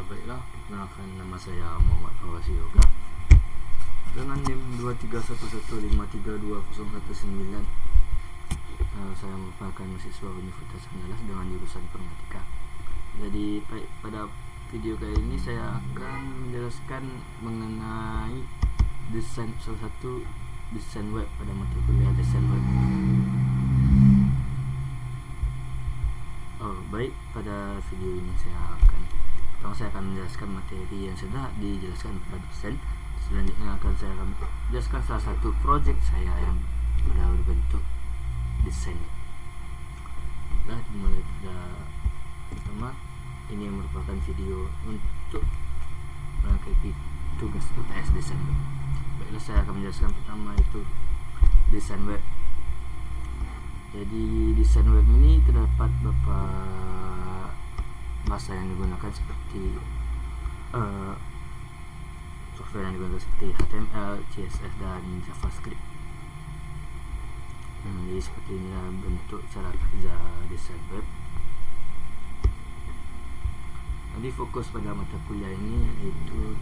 Baiklah, perkenalkan nama saya Muhammad Fawzi Yoga dengan NIM 23115320119. Saya merupakan mahasiswa Universitas Andalas dengan jurusan Informatika. Jadi pada video kali ini saya akan menjelaskan mengenai salah satu desain web pada mata kuliah desain web. Baik, pada video ini saya akan menjelaskan materi yang sudah dijelaskan pada dosen. Selanjutnya saya akan menjelaskan salah satu project saya yang sudah berbentuk desain. Dimulai pada pertama, ini merupakan video untuk melengkapi tugas UTS desain web. Baiklah, saya akan menjelaskan pertama itu desain web. Jadi desain web ini terdapat beberapa bahasa yang digunakan seperti software yang digunakan seperti HTML, CSS dan JavaScript. Jadi seperti inilah bentuk cara kerja desain web. Jadi fokus pada mata kuliah ini yaitu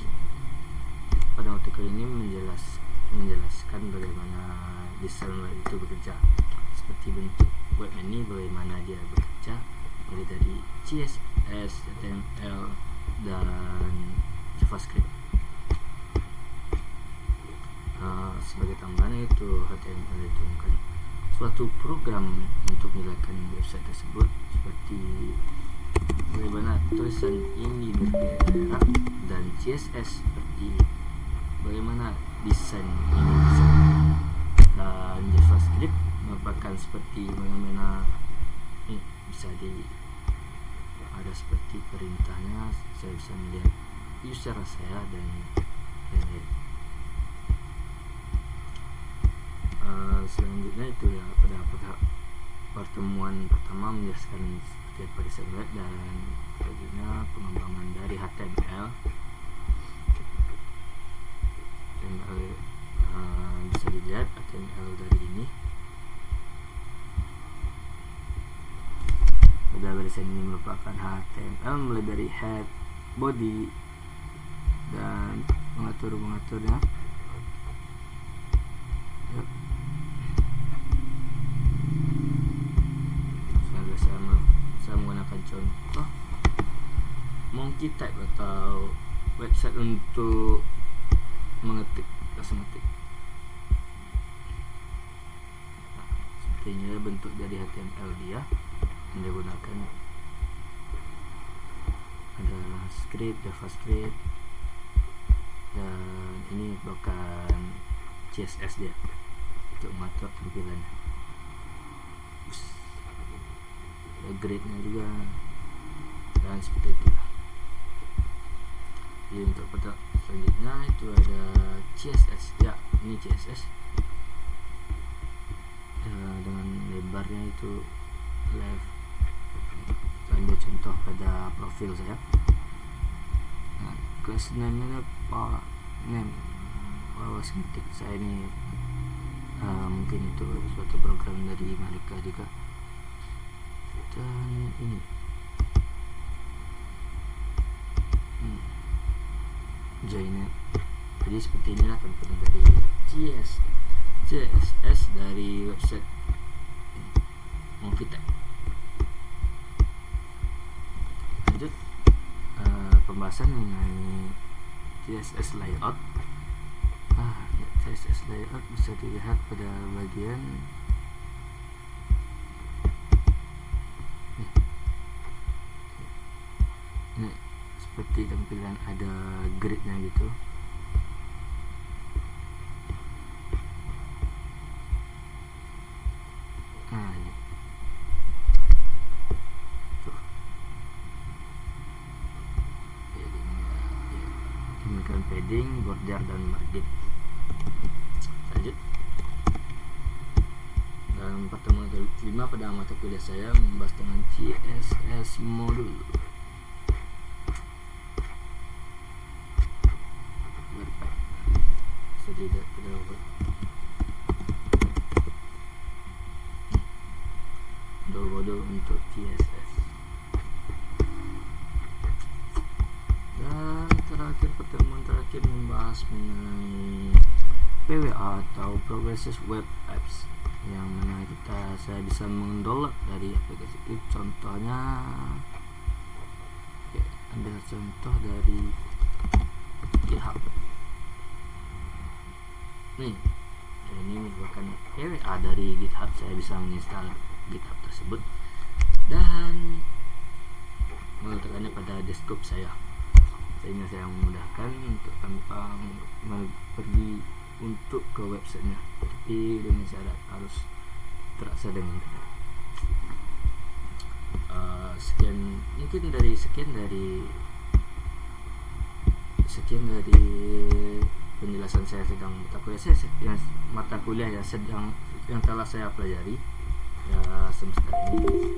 pada mata kuliah ini menjelaskan bagaimana desain web itu bekerja, seperti bentuk web ini bagaimana dia bekerja, mulai dari CSS, HTML dan JavaScript. Sebagai tambahan itu HTML itu bukan suatu program untuk menjalankan website tersebut, seperti bagaimana tulisan ini bergerak, dan CSS seperti bagaimana desain ini bisa, dan JavaScript merupakan seperti bagaimana bisa ada seperti perintahnya, saya bisa melihat user saya dan lain-lain. Selanjutnya itu ya pada pertemuan pertama menjelaskan seperti apa desain web, dan selanjutnya pengembangan dari HTML. Bisa dilihat HTML dari ini. Pada desain ini merupakan HTML mulai dari head, body, dan pengaturnya. Saya menggunakan contoh monkey type atau website untuk mengetik, seperti ini bentuk dari HTML dia yang digunakan. Ada script, JavaScript, dan ini bukan CSS dia untuk mengatur tampilan. Ada grade-nya juga, dan seperti itulah. Jadi untuk pada selanjutnya itu ada CSS. Ya, ini CSS dengan lebarnya itu left. Ambil contoh pada profil saya. Class name-nya name ketik saya ini mungkin itu suatu program dari mereka juga. Dan ini join. Jadi seperti inilah tampilan dari CSS dari website monkey type. Lanjut pembahasan mengenai CSS layout. CSS layout bisa dilihat pada bagian ini, seperti tampilan ada grid-nya gitu. Ini menggunakan padding, border, dan margin. Lanjut, dalam pertemuan kelima pada mata kuliah saya membahas tentang CSS modul. Tidak bodoh untuk CSS. membahas mengenai PWA atau Progressive Web Apps, yang mana saya bisa mendownload dari aplikasi itu. Contohnya, ambil contoh dari GitHub. Nih, ini merupakan PWA dari GitHub. Saya bisa menginstal GitHub tersebut dan meletakkannya pada desktop saya, sehingga saya memudahkan untuk tanpa pergi untuk ke websitenya, tapi dengan syarat harus terakses dengan internet. Sekian dari penjelasan saya tentang mata kuliah yang telah saya pelajari ya semester ini.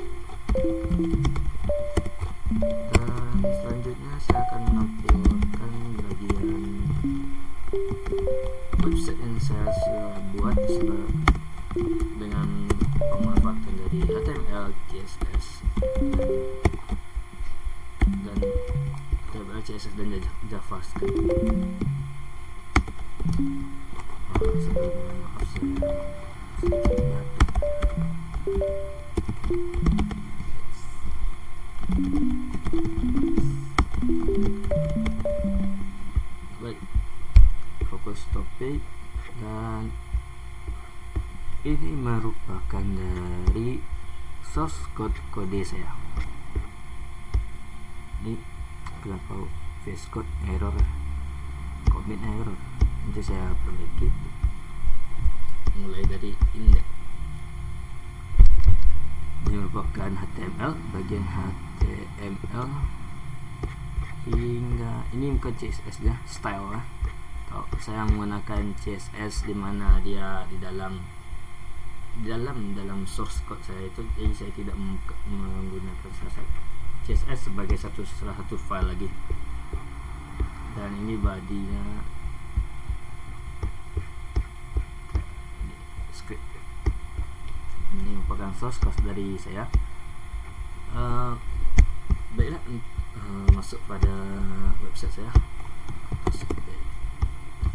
Dan selanjutnya saya akan menampilkan bagian website yang saya sudah buat dengan pemanfaatan dari HTML, CSS dan JavaScript. Sebelumnya maaf saya sedikit batuk. Baik, fokus topik, dan ini merupakan dari source code kode saya. Ini kenapa VS Code error, commit error, nanti saya perbaiki. Mulai dari index, ini merupakan HTML, bagian HTML hingga ini bukan CSS nya, style lah. Saya menggunakan CSS di mana dia di dalam source code saya itu, jadi saya tidak menggunakan CSS sebagai salah satu file lagi. Dan ini bodinya script. Ini merupakan source code dari saya. Baiklah, masuk pada website saya.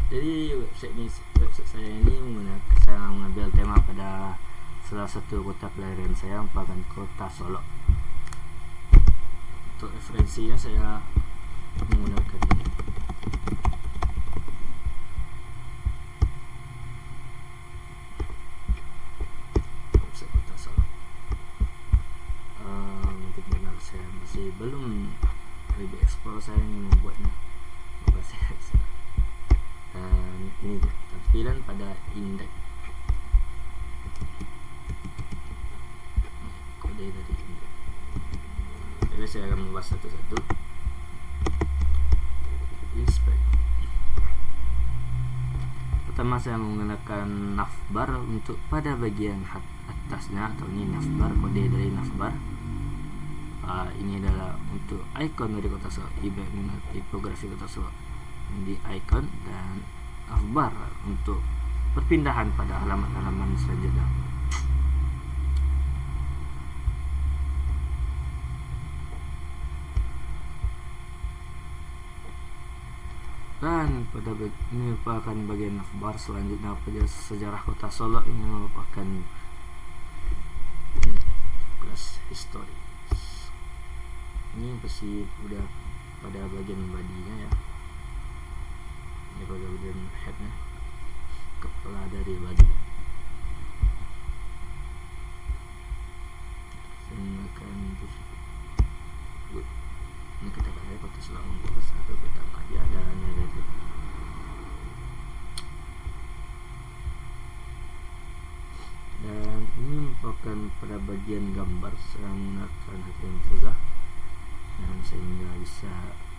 Jadi website saya ini saya mengambil tema pada salah satu kota kelahiran saya, merupakan kota Solo. Untuk referensinya saya menggunakan ini. Website kota Solo. Mungkin benar saya masih belum lebih explore, saya ingin membuatnya. Maka saya bisa. Dan ini dia tampilan pada index, kode dari index. Jadi saya akan membahas satu-satu. Inspect. Pertama saya menggunakan navbar untuk pada bagian atasnya, atau ini navbar, kode dari navbar. Ini adalah untuk icon dari kota Solo, tipografi kota Solo di icon, dan navbar untuk perpindahan pada halaman-halaman selanjutnya. Dan pada ini merupakan bagian navbar. Selanjutnya pada sejarah kota Solo, ini merupakan kelas history. Ini pasti udah pada bagian bodinya ya. Ini pada bagian headnya, kepala dari body. Menggunakan ini kita pakai kota Solo, kota satu, kota Madia, dan itu. Dan ini merupakan pada bagian gambar, saya menggunakan HTML juga, dan sehingga bisa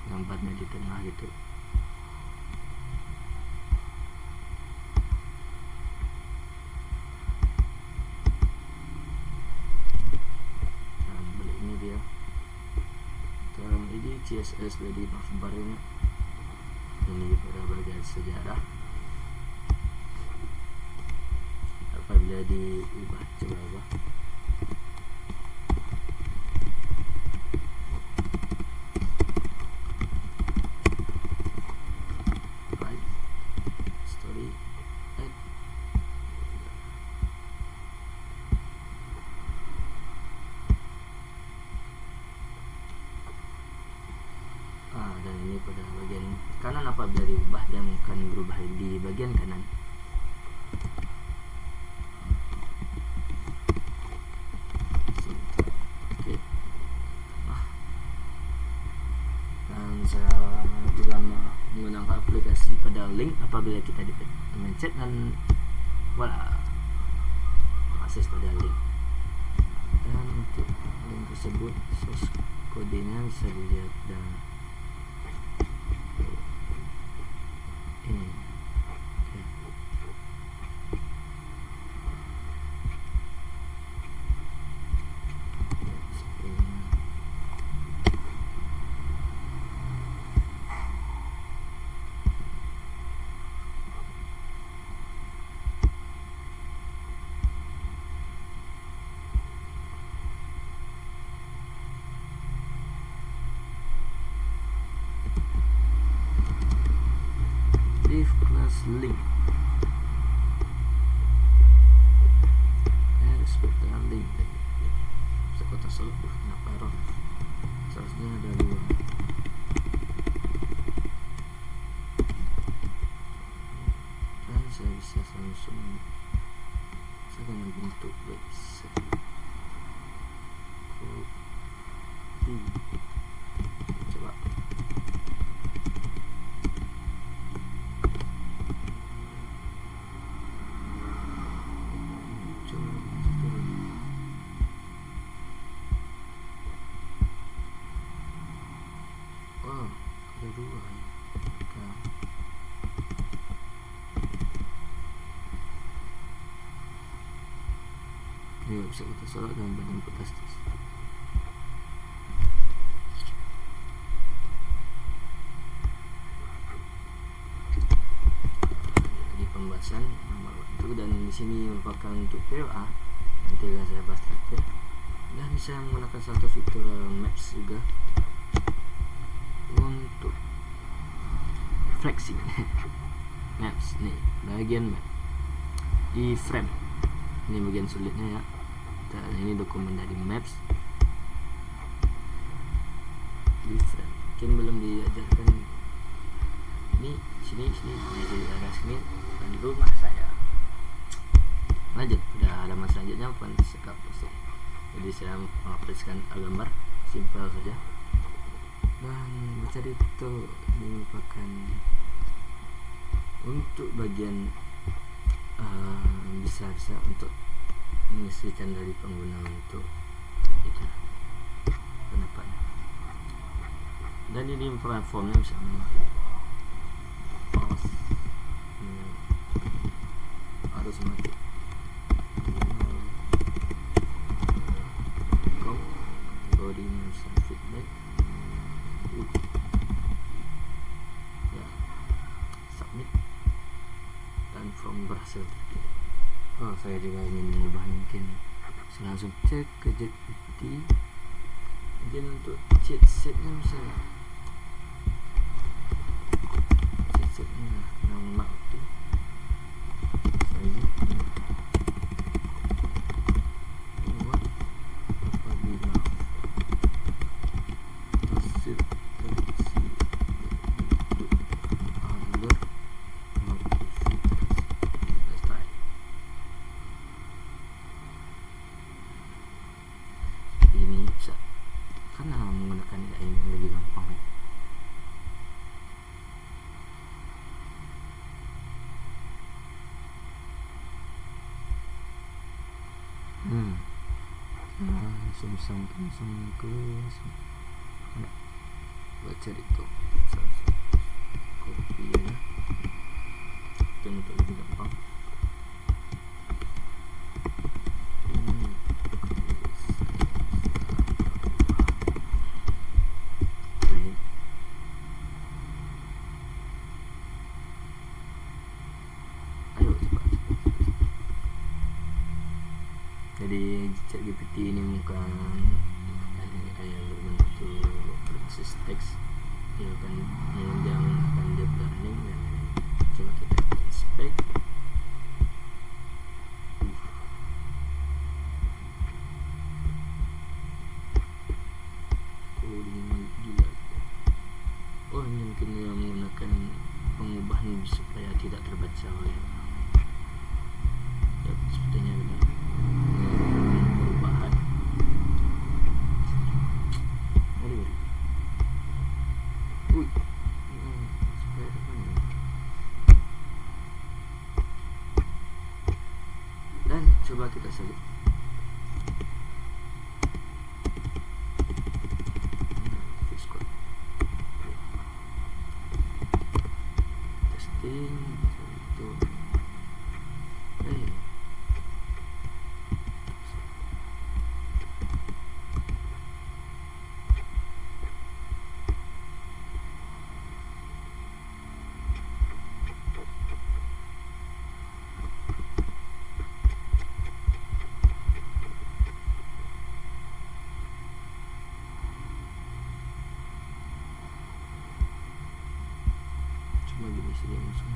gambarnya di tengah gitu. Dan ini dia. Dan ini CSS dari navbar ini pada bagian sejarah. Apabila diubah, coba ubah. Right. kanan apabila diubah dia akan berubah di bagian kanan. Oke. Dan saya juga menggunakan aplikasi pada link apabila kita dipencet dan voila, akses pada link. Dan untuk link tersebut source kodenya bisa dilihat dan ini. Div class link sebentar link sekota salah kenapa error, seharusnya ada 2. Dan saya bisa langsung saya dengan bentuk website copy, coba ada 2 ya. Ini bisa kita sorot dengan bahan plastis. Lagi pembahasan nomor waktu, dan di sini merupakan untuk POA. Nanti akan saya bahas terakhir. Dan bisa menggunakan satu fitur maps juga untuk flexing. Maps nih, bagian map di frame ini bagian sulitnya ya. Dan ini dokumen dari maps di frame, mungkin belum diajarkan. Ini sini di area sini dan di rumah saya. Lanjut pada halaman selanjutnya sekap tersebut. Jadi saya mengaplikasikan gambar simpel saja. Dan baca itu merupakan untuk bagian bisa untuk menginstruksikan dari pengguna untuk itu pendapatnya. Dan ini platformnya bisa pause harus mati kategori feedback ya, submit, dan from berhasil terkirim. Saya juga ingin mengubah, mungkin saya langsung cek ke GPT, mungkin untuk cheat sheetnya misalnya cheat sheetnya nama itu saya buat apabila hasil prediksi agar ini bisa, karena menggunakan AI ini lebih gampang ya. Langsung ke baca itu copy ya, dan untuk lebih gampang jadi ChatGPT ini bukan yang berbentuk berbasis teks, dia akan menggunakan deep learning. Dan coba kita inspect coding gila. Ini mungkin dia menggunakan Coba kita salib. Testing itu. Cuma gini sih langsung.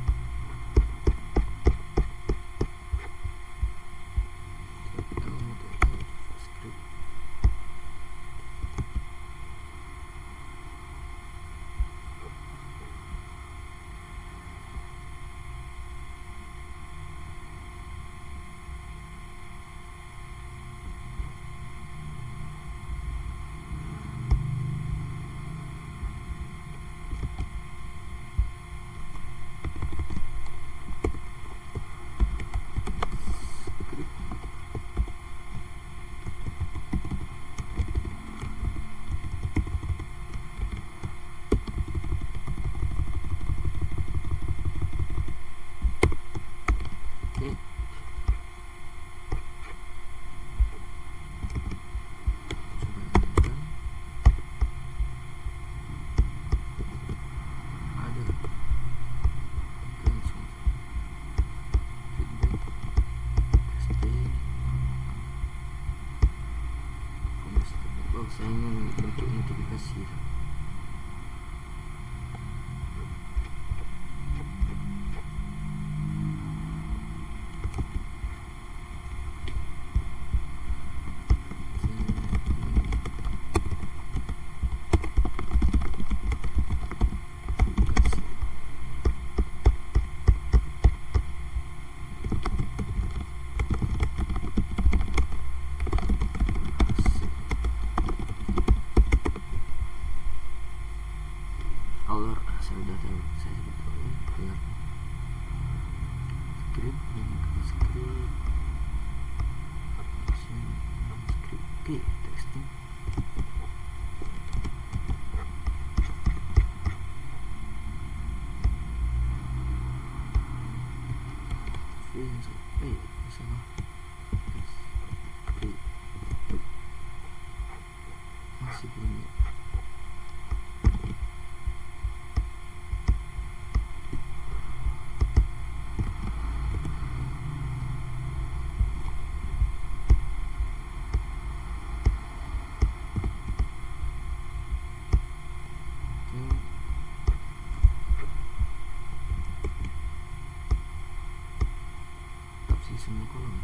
Saya ingin bentuk notifikasi. Alor, saya sudah tahu, saya sudah tahu ini keluar script dan script oke, texting sama masih belum ya. Semua kolom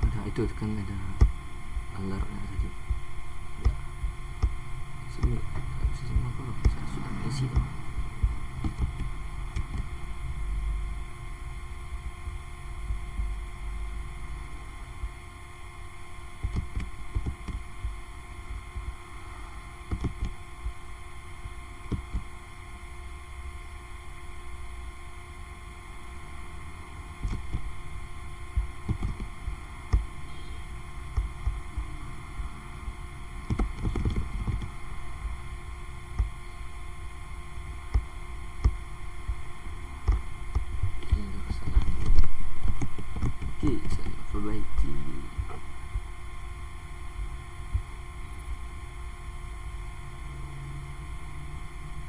ada itu kan ada alarmnya tadi ya semua kolom saya sudah isi dong. Oke, saya perbaiki.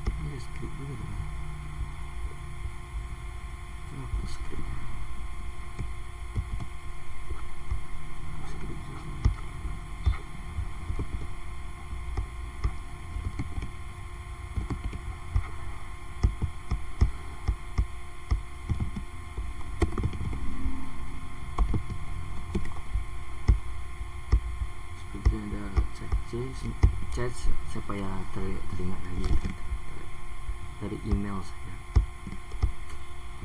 Ini script juga dah. Apa script? Chat siapa yang teringat lagi dari email saya,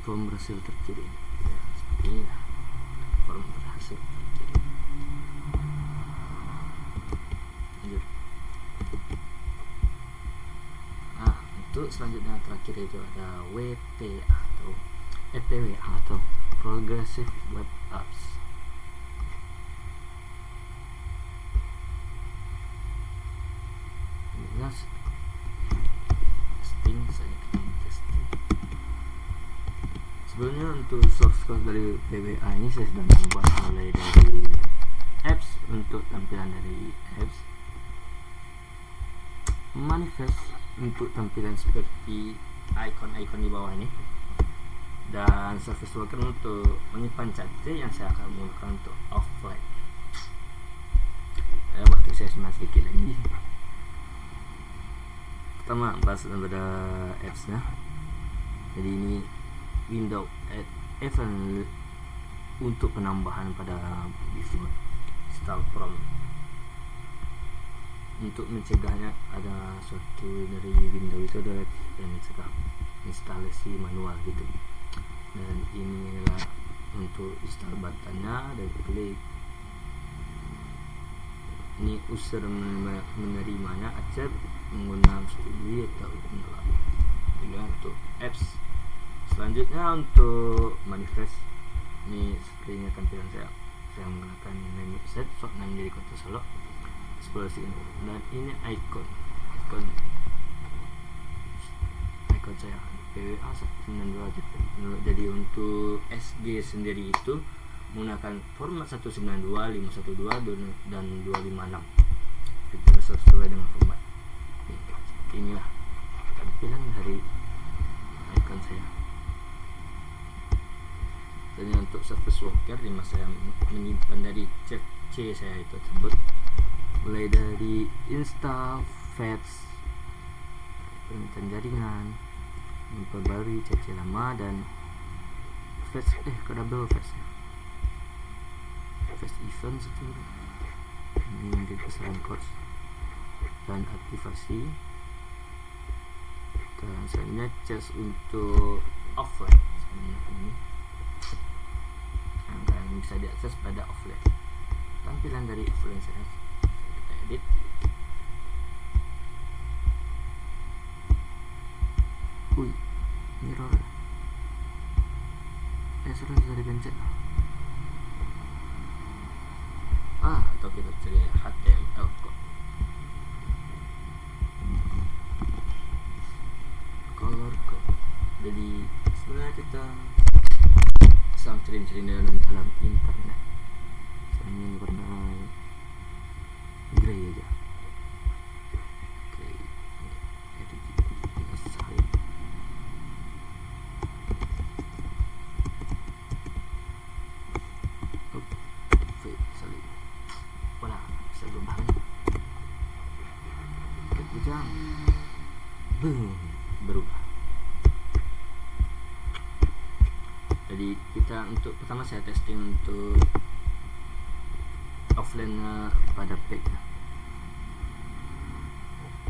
form berhasil terkirim ya, seperti ini lah, form berhasil terkirim. Lanjut. Untuk selanjutnya terakhir itu ada WP atau atau PWA atau Progressive Web Apps. Sebelumnya untuk source code dari PWA ini saya sudah membuat mulai dari apps untuk tampilan dari apps, manifest untuk tampilan seperti icon-icon di bawah ini, dan service worker untuk menyimpan chat yang saya akan menggunakan untuk offline. Waktu saya sedikit lagi. Pertama bahas pada apps-nya. Jadi ini window event untuk penambahan pada before install from. Untuk mencegahnya ada suatu dari window itu adalah yang mencegah instalasi manual gitu. Dan ini adalah untuk install buttonnya dan klik. Ini user menerimanya accept menggunakan studi atau menolak. Ini untuk apps. Selanjutnya untuk manifest, ini sepertinya tampilan saya menggunakan name website Soknan dari Kota Solo eksplorasi ini. Dan ini icon saya PWA 192. Jadi untuk SG sendiri itu menggunakan format 192, 512 dan 256. Kita sesuai dengan format. Inilah tampilan dari icon saya. Dan untuk service worker di masa saya menyimpan dari C saya itu tersebut, mulai dari install, fetch, permintaan jaringan, memperbarui CC lama, dan fetch double fetch event itu ini yang kesalahan codes, dan aktivasi. Dan selanjutnya cas untuk offline ini, dan bisa diakses pada offline. Tampilan dari offline kita edit. Mirror sudah dipencet. Atau kita cari HTML code. Color code. Jadi sebenarnya kita sama ciri-ciri dalam internet. Sebenarnya ini warna grey aja. Berubah. Jadi kita untuk pertama saya testing untuk offline pada page,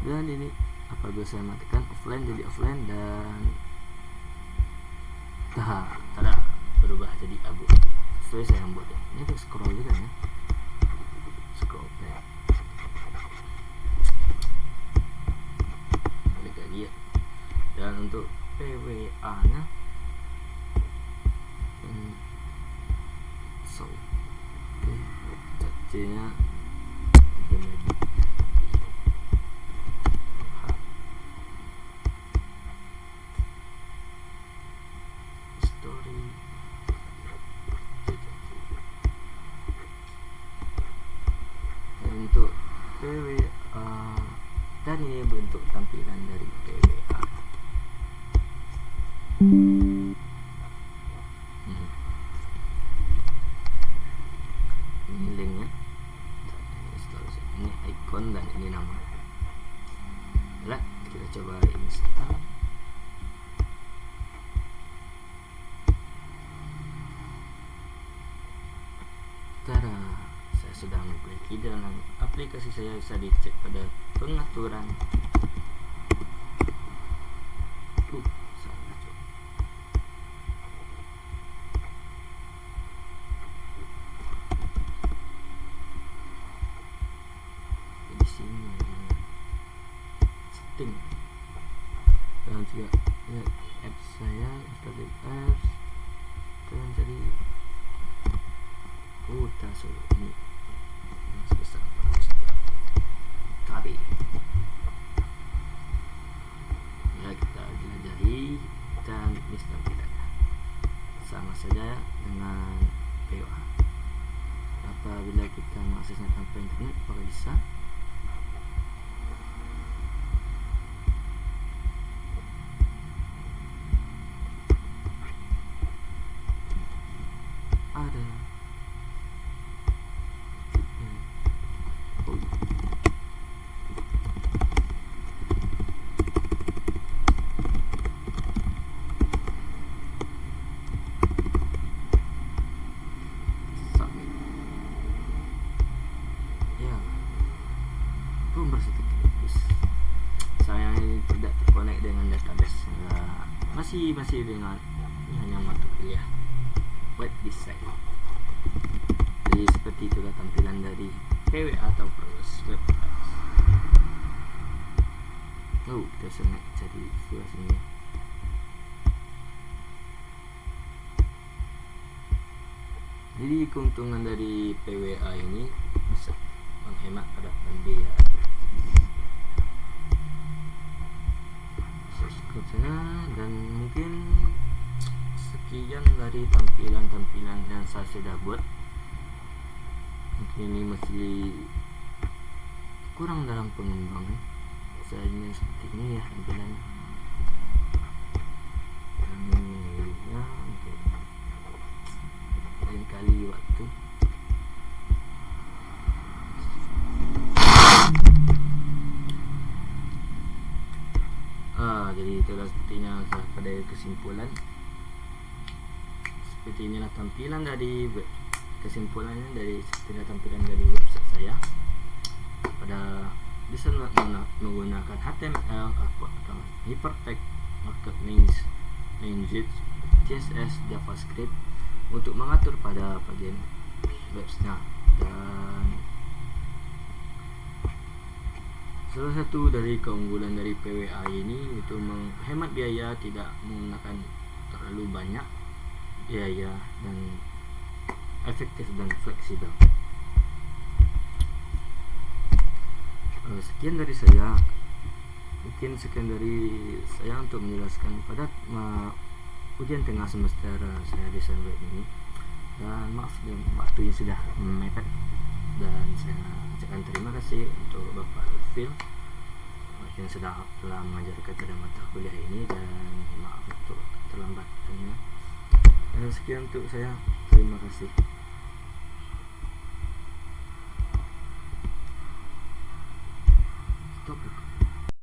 dan ini apabila saya matikan offline jadi offline, dan tada berubah jadi abu. Sesuai saya yang buat ya. Ini ada scroll juga ya, scroll back. Dan untuk PWA nya C nya story. Dan untuk PWA, dan ini bentuk tampilan dari PWA. Ini linknya, ini icon, dan ini nama. Nah, kita coba install. Tada, saya sudah mengklik dalam aplikasi saya. Bisa dicek pada pengaturan. Dan juga apps saya install apps dan jadi kuota Solo ini sebesar 400 KB. Ya, kita jelajahi dan install tidaknya sama saja dengan PWA. Apabila kita mengaksesnya tanpa internet, apakah bisa? Ada. Oh. Submit. Ya, belum bersetuju. Saya tidak terkonek dengan database. Masih dengan ini hanya mata kuliah web design. Jadi seperti itulah tampilan dari PWA atau Progress Web Apps. Kita senang cari view sini. Jadi keuntungan dari PWA ini bisa menghemat pada biaya. Dan mungkin sekian dari tampilan-tampilan yang saya sudah buat. Mungkin ini masih kurang dalam pengembangan. Saya ingin seperti ini ya tampilan. Ya, untuk lain kali waktu. Jadi itulah sepertinya pada kesimpulan. Seperti inilah tampilan dari web. Kesimpulannya dari seperti tampilan dari website saya. Pada bisa menggunakan HTML atau hypertext markup language, CSS, JavaScript untuk mengatur pada bagian websnya. Dan salah satu dari keunggulan dari PWA ini itu menghemat biaya, tidak menggunakan terlalu banyak biaya dan efektif dan fleksibel. Sekian dari saya. Mungkin sekian dari saya untuk menjelaskan pada ujian tengah semester saya desain web ini. Dan maaf dengan waktu yang sudah mepet. Dan saya ucapkan terima kasih untuk Bapak Lutfil yang telah mengajarkan pada mata kuliah ini, dan maaf untuk terlambatannya. Dan sekian untuk saya. Terima kasih. Stop.